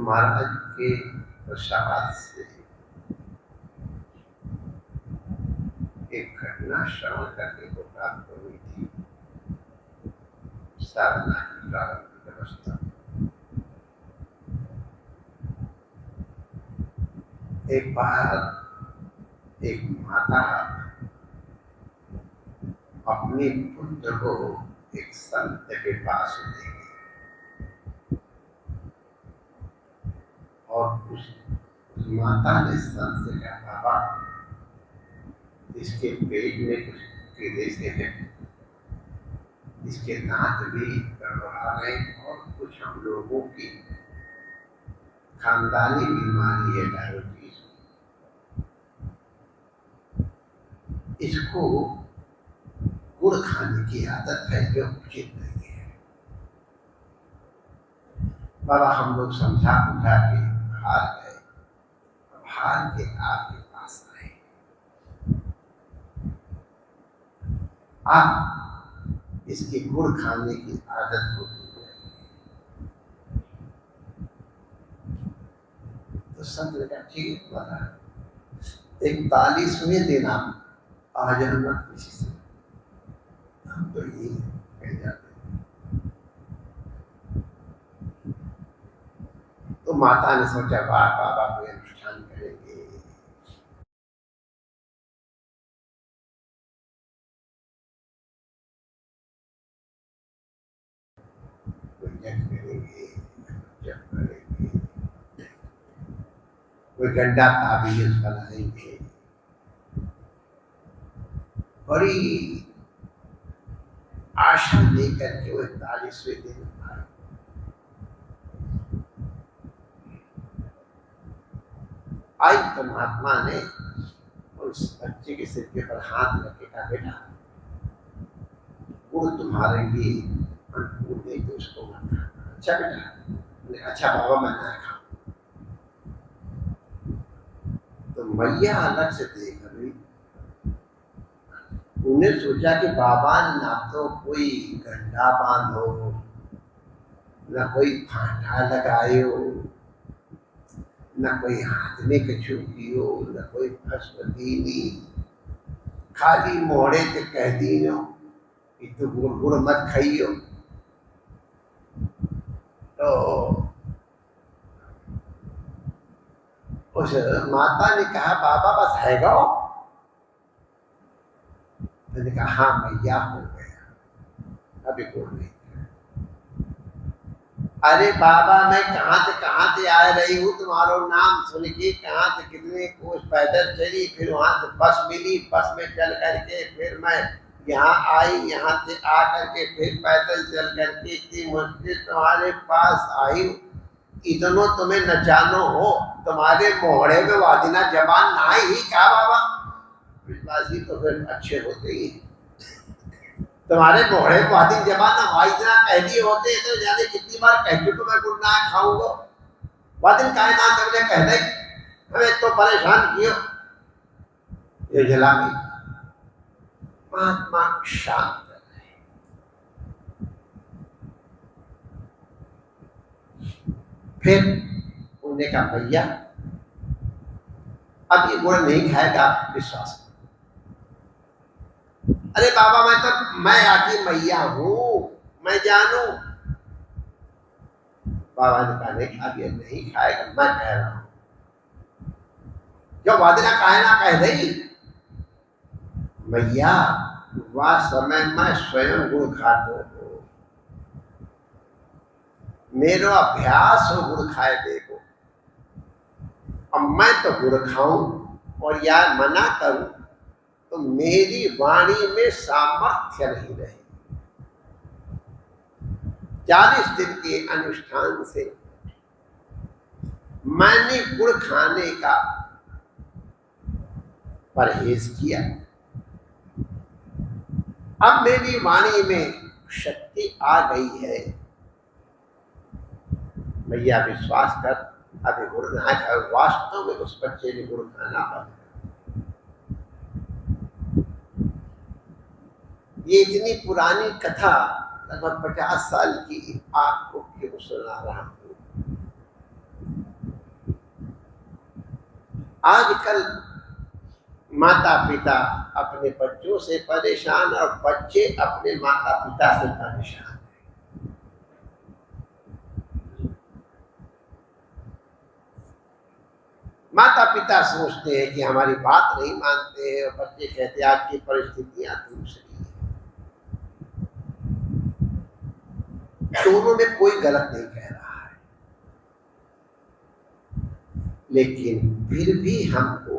महाराज के प्रसाद से एक घटना श्रवण करने को प्राप्त हुई थी। साधना की प्रारंभिक अवस्था एक बार एक माता अपने पुत्र को एक संत के पास ले गई और उस माता ने संत से कहा, बाबा इसके पेट में कुछ कीड़े से हैं, इसके दांत भी गड़बड़ा रहे और कुछ हम लोगों की खानदानी बीमारी है डायबिटीज। इसको गुड़ खाने की आदत है जो उचित नहीं है। बाबा हम लोग समझा बुझा के हार गए, हार के आपके पास आए। आप इसकी गुड़ खाने की आदत को तो संत ने कहा ठीक है बता, 41वें दिन आप आ जाना किसी से, हम तो यही कह जाते हैं। तो माता ने सोचा वाह बाबा कोई अनुष्ठान करेंगे, कोई जप करेंगे, जप करेंगे, कोई गंडा ताबीज बनाएंगे। बड़ी आशा लेकर के वो 41वें दिन आए। आई तो महात्मा ने उस बच्चे के सिर के पर हाथ रखे, कहा बेटा गुड़ तुम्हारे लिए अनुकूल नहीं तो उसको मत खाना। अच्छा बेटा, अच्छा बाबा मैं ना खाऊं। तो मैया अलग से देख रही, उन्हें सोचा कि बाबा ना तो कोई गंडा बांधो, न कोई फांटा लगायो, न कोई हाथ में कछु पियो, न कोई भस्म दीनी, खाली मोड़े ते कह दियो कि तू गुड़ गुड़ मत खाइयो। तो उस माता ने कहा बाबा बस है गो। मैंने कहा हाँ मैया हो गया, अभी गुड़ नहीं। अरे बाबा मैं कहाँ से आ रही हूँ, तुम्हारो नाम सुन के कहाँ से कितने कोस पैदल चली, फिर वहां से बस मिली, बस में चल करके फिर मैं यहाँ आई, यहाँ से आ करके फिर पैदल चल करके इतनी मुश्किल तुम्हारे पास आई। इतनो तुम्हें न जानो हो, तुम्हारे मोहड़े में वादिना जबान ना ही कहा बाबा। विश्वासी तो फिर अच्छे होते ही, तुम्हारे मोहड़े में वादिन जबान ना वादिना कह दिए होते तो जाने कितनी बार कह चुके मैं गुड़ ना खाऊंगा। वादिन कायनात तुमने कह दे, हमें तो परेशान कियो। ये जला गई। महात्मा शांत रहे। फिर उन्होंने कहा भैया अब ये गुड़ नहीं खाएगा, विश्वास करो। अरे बाबा मैं आखिर मैया हूं, मैं जानू। बाबा ने कहा नहीं अब ये नहीं खाएगा, मैं कह रहा हूं। जो वादिना कह रही मैया वह समय मैं स्वयं गुड़ खातो हो, मेरो अभ्यास हो गुड़ खाए देखो। अब मैं तो गुड़ खाऊं और यार मना करूं तो मेरी वाणी में सामर्थ्य नहीं रहे। 40 दिन के अनुष्ठान से मैंने गुड़ खाने का परहेज किया। अब मेरी वाणी में शक्ति आ गई है। भैया विश्वास कर, अभी गुड़ ना खाओ। वास्तव में उस बच्चे ने गुड़ खाना बंद। ये इतनी पुरानी कथा लगभग 50 साल की आपको क्यों सुना रहा हूं। आजकल माता पिता अपने बच्चों से परेशान और बच्चे अपने माता पिता से परेशान। माता पिता सोचते हैं कि हमारी बात नहीं मानते हैं और बच्चे कहते हैं आज की परिस्थितियां दूसरी हैं। दोनों में कोई गलत नहीं कह रहा है, लेकिन फिर भी हमको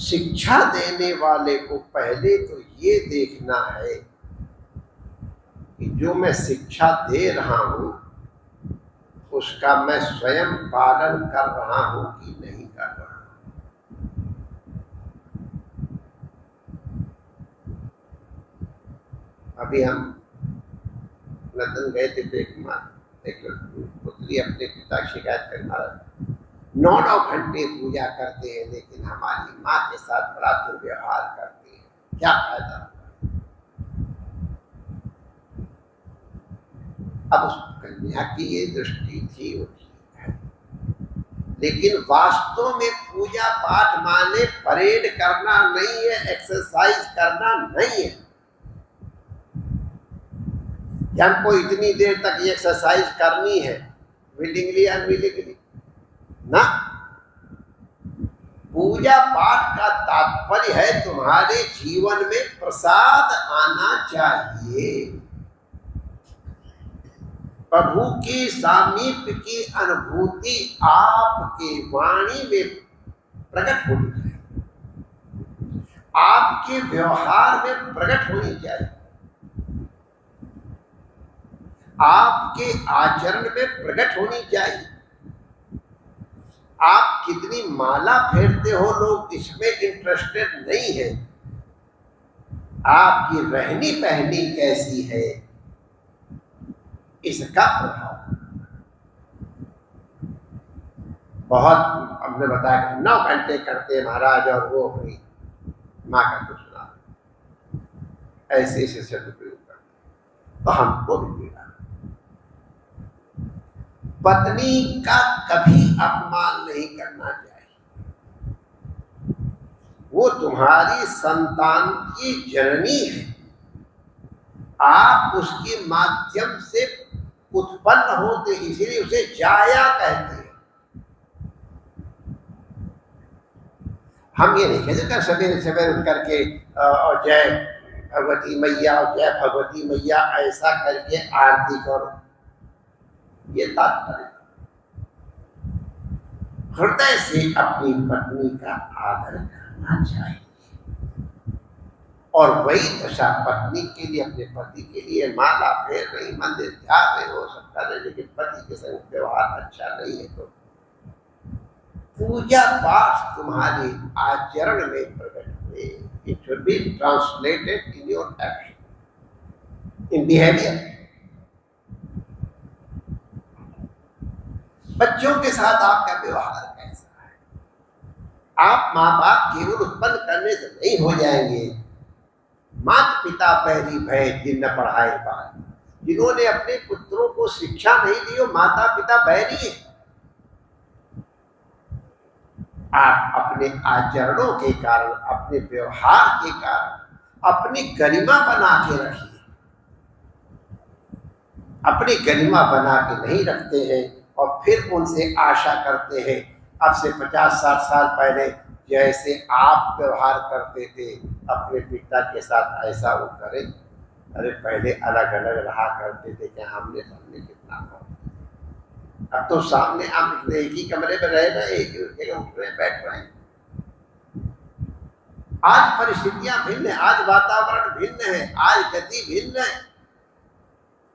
शिक्षा देने वाले को पहले तो ये देखना है कि जो मैं शिक्षा दे रहा हूं उसका मैं स्वयं पालन कर रहा हूं कि नहीं कर रहा हूं। अभी हम लंदन गए थे तो एक पुत्री अपने पिता की शिकायत कर महाराज 9 घंटे पूजा करते हैं लेकिन हमारी माँ के साथ बड़ा दुर्व्यवहार करते हैं, क्या फायदा। अब उस कन्या की ये दृष्टि थी वो ठीक है, लेकिन वास्तव में पूजा पाठ माने परेड करना नहीं है, एक्सरसाइज करना नहीं है। हमको इतनी देर तक ये एक्सरसाइज करनी है विलिंगली अनविलिंगली ना। पूजा पाठ का तात्पर्य है तुम्हारे जीवन में प्रसाद आना चाहिए, प्रभु की सामीप्य की अनुभूति आपके वाणी में प्रकट होनी चाहिए, आपके व्यवहार में प्रकट होनी चाहिए, आपके आचरण में प्रकट होनी चाहिए। आप कितनी माला फेरते हो लोग इसमें इंटरेस्टेड नहीं है, आपकी रहनी पहनी कैसी है इसका प्रभाव। बहुत हमने बताया 9 घंटे करते हैं महाराज और वो अपनी माँ का कुछ सुना ऐसे ऐसे सदुपयोग करते, तो हमको भी मिला। पत्नी का कभी अपमान नहीं करना चाहिए, वो तुम्हारी संतान की जननी है, आप उसके माध्यम से उत्पन्न होते, इसलिए उसे जाया कहते हैं। हम ये नहीं कहते सवेरे सवेरे उठ करके और जय भगवती मैया और जय भगवती मैया ऐसा करके आरती करो, ये तात्पर्य। हृदय से अपनी पत्नी का आदर करना चाहिए, और वही दशा पत्नी के लिए अपने पति के लिए माला फेर रही, मंदिर जा रहे हो, सब कर रहे, लेकिन पति के संग व्यवहार अच्छा नहीं है तो पूजा पाठ तुम्हारे आचरण में प्रकट हुए। It should be translated in your action, in behaviour. बच्चों के साथ आपका व्यवहार कैसा है? आप माँ बाप केवल उत्पन्न करने से नहीं हो जाएंगे। माता पिता पहली भय जिन न पढ़ाए बात, जिन्होंने अपने पुत्रों को शिक्षा नहीं दी वो माता पिता बैरी है। आप अपने आचरणों के कारण, अपने व्यवहार के कारण अपनी गरिमा बना के रखिए। अपनी गरिमा बना के नहीं रखते हैं और फिर उनसे आशा करते हैं अब से 50-60 साल पहले जैसे आप व्यवहार करते थे अपने पिता के साथ ऐसा वो करें। अरे पहले अलग अलग रहा करते थे क्या हमने सामने कितना कर, अब तो सामने हम एक ही कमरे में रह रहे, एक उठ रहे बैठ रहे हैं। आज परिस्थितियां भिन्न है, आज वातावरण भिन्न है, आज गति भिन्न है।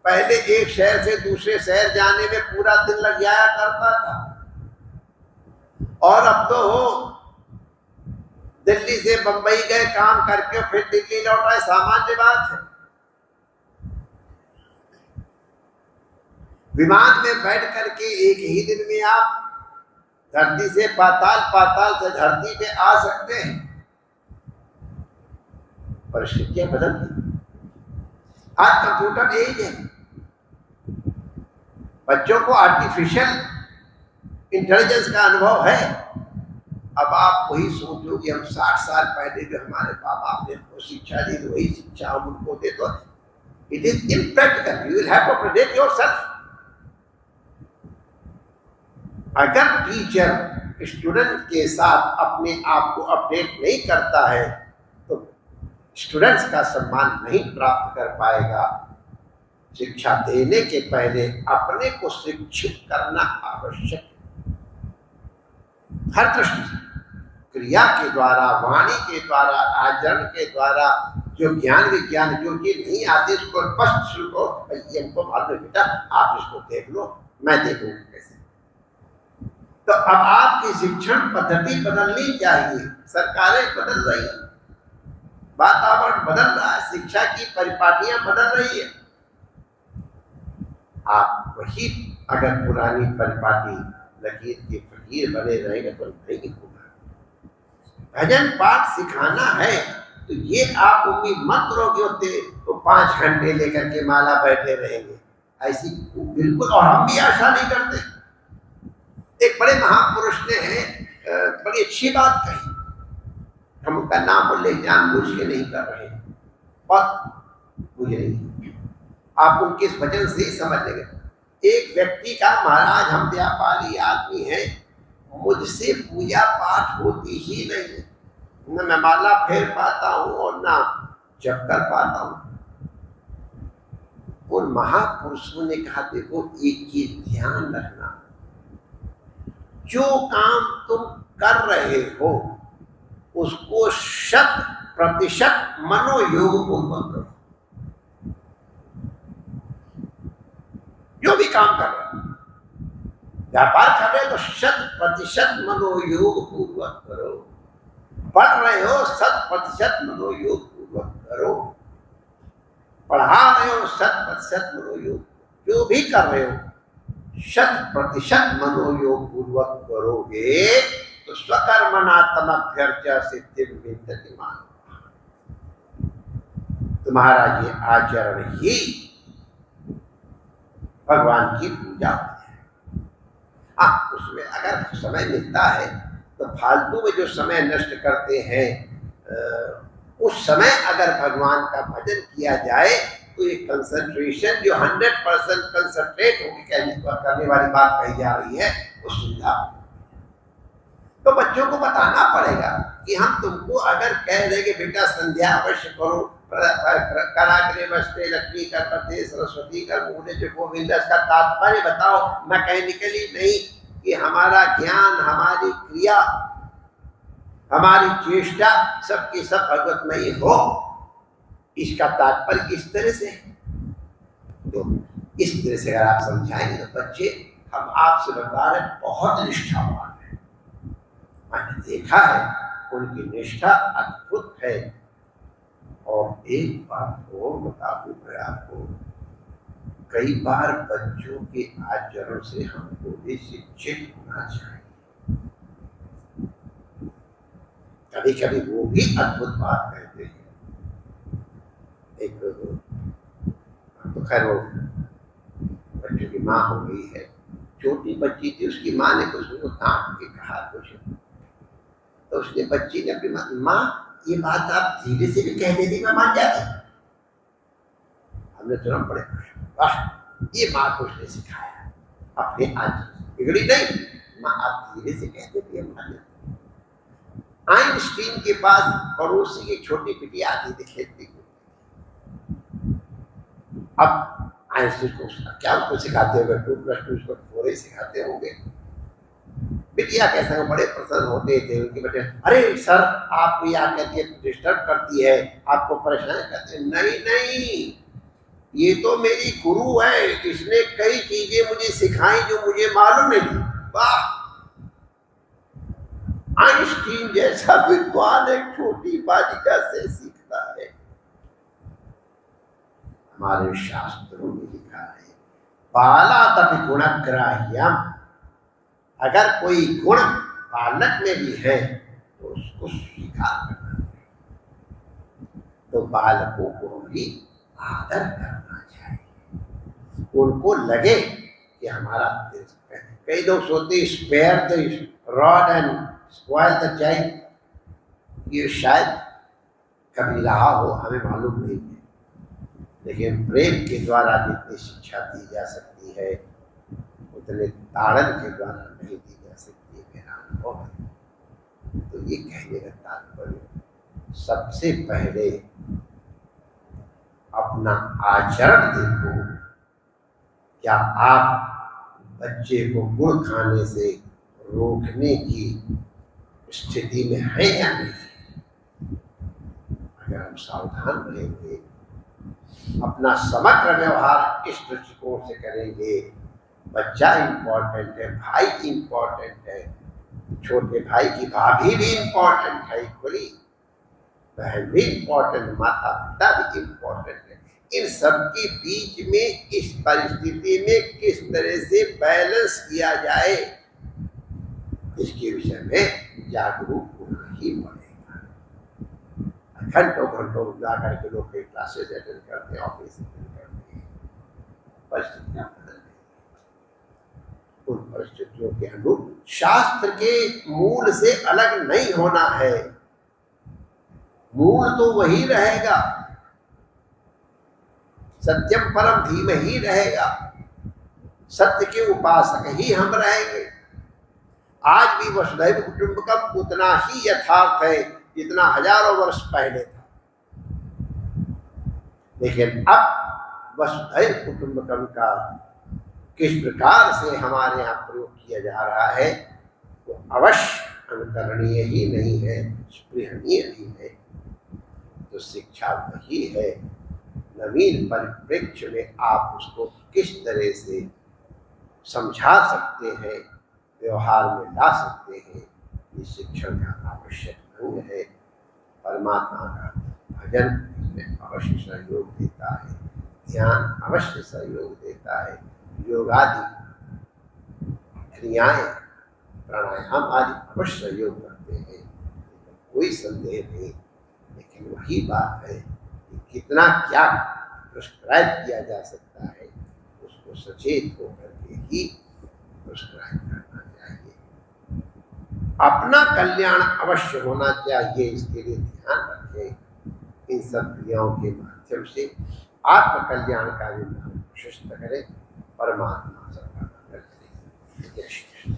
पहले एक शहर से दूसरे शहर जाने में पूरा दिन लग जाया करता था, और अब तो हो दिल्ली से बंबई गए काम करके फिर दिल्ली लौट आए, सामान्य बात है। विमान में बैठ करके एक ही दिन में आप धरती से पाताल, पाताल से धरती पे आ सकते हैं। परिस्थितियां बदल गई, आज कंप्यूटर एज है। बच्चों को आर्टिफिशियल इंटेलिजेंस का अनुभव है। अब आप वही सोचो कि हम 60 साल पहले जो हमारे माँ बाप ने हमको शिक्षा दी वही शिक्षा हम उनको दे, तो it is impractical, you will have to predict yourself. अगर टीचर स्टूडेंट के साथ अपने आप को अपडेट नहीं करता है तो स्टूडेंट्स का सम्मान नहीं प्राप्त कर पाएगा। शिक्षा देने के पहले अपने को शिक्षित करना आवश्यक है, हर दृष्टि से, क्रिया के द्वारा, वाणी के द्वारा, आचरण के द्वारा। जो ज्ञान विज्ञान जो चीज नहीं आती उसको स्पष्ट शुरू, ये हमको मालूम है बेटा, आप इसको देख लो, मैं देखूंगा कैसे। तो अब आपकी शिक्षण पद्धति बदलनी चाहिए। सरकारें बदल रही है, वातावरण बदल रहा है, शिक्षा की परिपाटियां बदल रही है। आप वही अगर पुरानी परिपाटी लकीर के फकीर बने रहेंगे तो नहीं होगा। भजन पाठ सिखाना है तो ये आप उम्मीद मत करोगे होते तो 5 घंटे लेकर के माला बैठे रहेंगे, ऐसी बिल्कुल, और हम भी आशा नहीं करते। एक बड़े महापुरुष ने बड़ी अच्छी बात कही, हम उनका नाम बोले जानबूझ के नहीं कर रहे हैं, और मुझे नहीं, आप उनके इस वचन से ही समझ लेंगे। एक व्यक्ति का, महाराज हम व्यापारी आदमी हैं, मुझसे पूजा पाठ होती ही नहीं है, न मैं माला फेर पाता हूँ और ना जप कर पाता हूँ। उन महापुरुषों ने कहा देखो एक चीज ध्यान रखना, जो काम तुम कर रहे हो उसको 100% मनोयोग पूर्वक करो। जो भी काम कर रहे हो, व्यापार कर रहे हो तो 100% मनोयोग पूर्वक करो। पढ़ रहे हो 100% मनोयोग पूर्वक करो। पढ़ा रहे हो 100% मनोयोग, जो भी कर रहे हो 100% मनोयोग पूर्वक करोगे तो स्वकर्मणात्मभ्यर्च सिद्धिं विन्दति मानवः। तुम्हारा ये आचरण ही भगवान की पूजा है। हाँ, उसमें अगर समय मिलता है तो फालतू में जो समय नष्ट करते हैं, उस समय अगर भगवान का भजन किया जाए तो ये कंसंट्रेशन जो 100% कंसंट्रेट होकर करने वाली बात कही जा रही है वो सुविधा। तो बच्चों को बताना पड़ेगा कि हम तुमको अगर कह रहे कि बेटा संध्या अवश्य करो, कराग्रे वस्ते लक्ष्मी कर पते सरस्वती कर मुझे जो गोविंद, का तात्पर्य बताओ। मैं कहने नहीं कि हमारा ज्ञान, हमारी क्रिया, हमारी चेष्टा सबकी सब भगवतमयी हो, इसका तात्पर्य इस तरह से। तो इस तरह से अगर आप समझाएंगे तो बच्चे, हम आपसे बता रहे बहुत निष्ठावान है, मैंने देखा है उनकी निष्ठा अद्भुत है। और एक बात और बता दूं मैं आपको, कई बार बच्चों के आचरण से हमको भी शिक्षित होना चाहिए। कभी कभी वो भी अद्भुत बात कहते हैं। एक तो खैर वो बच्चों की माँ हो गई है, छोटी बच्ची थी, उसकी माँ ने कुछ उसको डांट के कहा कुछ, तो उसने बच्ची ने अपनी माँ ये बात आप धीरे से भी कह देती मैं मान जाती। हमने सुना बड़े खुश, वाह ये माँ को उसने सिखाया, अपने आज बिगड़ी नहीं, माँ आप धीरे से कह देती है मान जाती। आइंस्टीन के पास पड़ोसी की छोटी बिटिया आती थी खेलती को। अब आइंस्टीन को क्या उसको सिखाते होंगे, 2+2 उसको 4 ही सिखाते होंगे। बिटिया कैसे बड़े प्रसन्न होते थे उनके बच्चे, अरे सर आप भी आकर के डिस्टर्ब करती है, आपको परेशान करते हैं। नहीं नहीं, ये तो मेरी गुरु है, इसने कई चीजें मुझे सिखाई जो मुझे मालूम नहीं। वाह, आइंस्टीन जैसा विद्वान एक छोटी बालिका से सीखता है। हमारे शास्त्रों में लिखा है बाला तपि गुणग्राह्यम, अगर कोई गुण बालक में भी है तो उसको स्वीकार करना चाहिए। तो बालकों को भी आदर करना चाहिए, उनको लगे कि हमारा कई लोग सोचते spare the rod and spoil the child, ये शायद कभी रहा हो, हमें मालूम नहीं है, लेकिन प्रेम के द्वारा जितनी शिक्षा दी जा सकती है उतने ताड़न के द्वारा नहीं दी जा सकती, मेरा अनुभव है। तो ये कहने का तात्पर्य सबसे पहले अपना आचरण देखो, क्या आप बच्चे को गुड़ खाने से रोकने की स्थिति में है या नहीं। अगर हम सावधान रहेंगे, अपना समग्र व्यवहार इस दृष्टिकोण से करेंगे, बच्चा इम्पोर्टेंट है, भाई इम्पोर्टेंट है, छोटे भाई की भाभी भी इम्पोर्टेंट है इक्वली, बहन भी इम्पोर्टेंट, माता पिता भी इम्पोर्टेंट है। इन सब के बीच में इस परिस्थिति में किस तरह से बैलेंस किया जाए, इसके विषय में जागरूक होना ही पड़ेगा। घंटों घंटों जाकर के लोग कई क्लासेस अटेंड करते हैं, ऑफिस अटेंड करते हैं, परिस्थितियां बदल गई। उन परिस्थितियों के अनुरूप शास्त्र के मूल से अलग नहीं होना है, मूल तो वही रहेगा, सत्यम परम धीमे ही रहेगा, सत्य के उपासक ही हम रहेंगे। आज भी वसुधैव कुटुंबकम उतना ही यथार्थ है जितना हजारों वर्ष पहले था, लेकिन अब वसुधैव कुटुंबकम का किस प्रकार से हमारे यहाँ प्रयोग किया जा रहा है वो अवश्य अनुकरणीय ही नहीं है, स्पृहणीय ही है। तो शिक्षा वही है, नवीन परिप्रेक्ष्य में आप उसको किस तरह से समझा सकते हैं, व्यवहार में ला सकते हैं, ये शिक्षण का आवश्यक अंग है। परमात्मा का भजन इसमें अवश्य सहयोग देता है, ध्यान अवश्य सहयोग देता है, योगादि क्रियाएं प्राणायाम आदि अवश्य सहयोग करते हैं, कोई संदेह नहीं। लेकिन वही बात है कि कितना क्या प्रिस्क्राइब किया जा सकता है, उसको सचेत होकर के ही प्रिस्क्राइब करना चाहिए। अपना कल्याण अवश्य होना चाहिए, इसके लिए ध्यान रखें। इन सब क्रियाओं के माध्यम से आत्म कल्याण का भी प्रशस्त करें, परमात्मा सबका मंगल करें। जय श्री